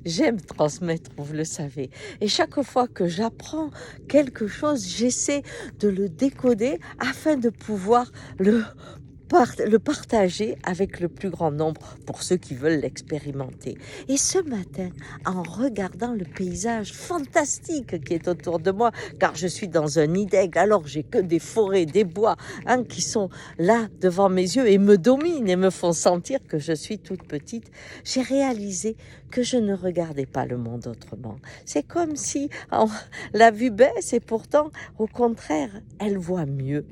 J'aime transmettre, vous le savez. Et chaque fois que j'apprends quelque chose, j'essaie de le décoder afin de pouvoir le partager avec le plus grand nombre pour ceux qui veulent l'expérimenter. Et ce matin, en regardant le paysage fantastique qui est autour de moi, car je suis dans un nid d'aigle, alors j'ai que des forêts, des bois qui sont là devant mes yeux et me dominent et me font sentir que je suis toute petite, j'ai réalisé que je ne regardais pas le monde autrement. C'est comme si la vue baisse et pourtant, au contraire, elle voit mieux.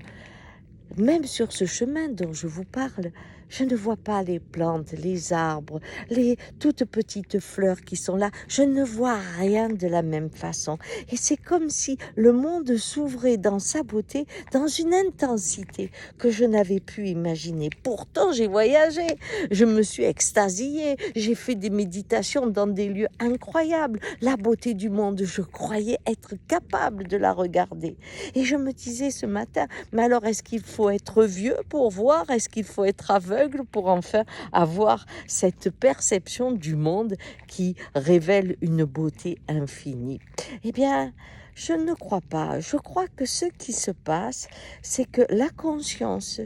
Même sur ce chemin dont je vous parle, je ne vois pas les plantes, les arbres, les toutes petites fleurs qui sont là. Je ne vois rien de la même façon. Et c'est comme si le monde s'ouvrait dans sa beauté, dans une intensité que je n'avais pu imaginer. Pourtant, j'ai voyagé, je me suis extasiée, j'ai fait des méditations dans des lieux incroyables. La beauté du monde, je croyais être capable de la regarder. Et je me disais ce matin, mais alors, est-ce qu'il faut être vieux pour voir? Est-ce qu'il faut être aveugle pour enfin avoir cette perception du monde qui révèle une beauté infinie? Eh bien, je ne crois pas. Je crois que ce qui se passe, c'est que la conscience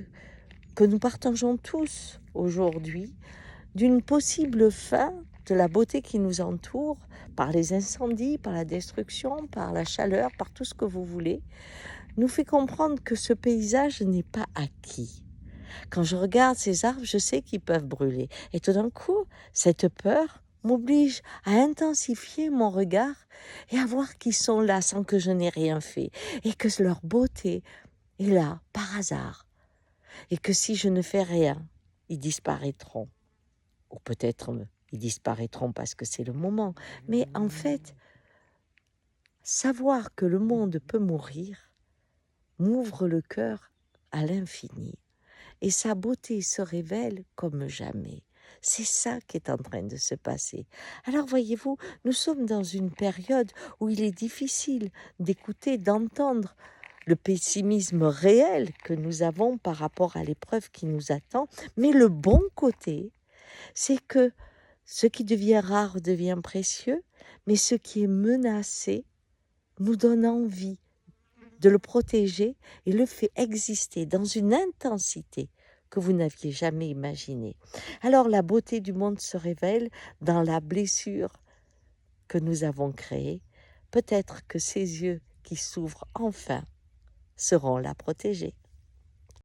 que nous partageons tous aujourd'hui d'une possible fin de la beauté qui nous entoure, par les incendies, par la destruction, par la chaleur, par tout ce que vous voulez, nous fait comprendre que ce paysage n'est pas acquis. Quand je regarde ces arbres, je sais qu'ils peuvent brûler. Et tout d'un coup, cette peur m'oblige à intensifier mon regard et à voir qu'ils sont là sans que je n'ai rien fait. Et que leur beauté est là par hasard. Et que si je ne fais rien, ils disparaîtront. Ou peut-être ils disparaîtront parce que c'est le moment. Mais en fait, savoir que le monde peut mourir m'ouvre le cœur à l'infini. Et sa beauté se révèle comme jamais. C'est ça qui est en train de se passer. Alors voyez-vous, nous sommes dans une période où il est difficile d'écouter, d'entendre le pessimisme réel que nous avons par rapport à l'épreuve qui nous attend. Mais le bon côté, c'est que ce qui devient rare devient précieux, mais ce qui est menacé nous donne envie de le protéger et le fait exister dans une intensité que vous n'aviez jamais imaginée. Alors la beauté du monde se révèle dans la blessure que nous avons créée. Peut-être que ces yeux qui s'ouvrent enfin seront là protégés.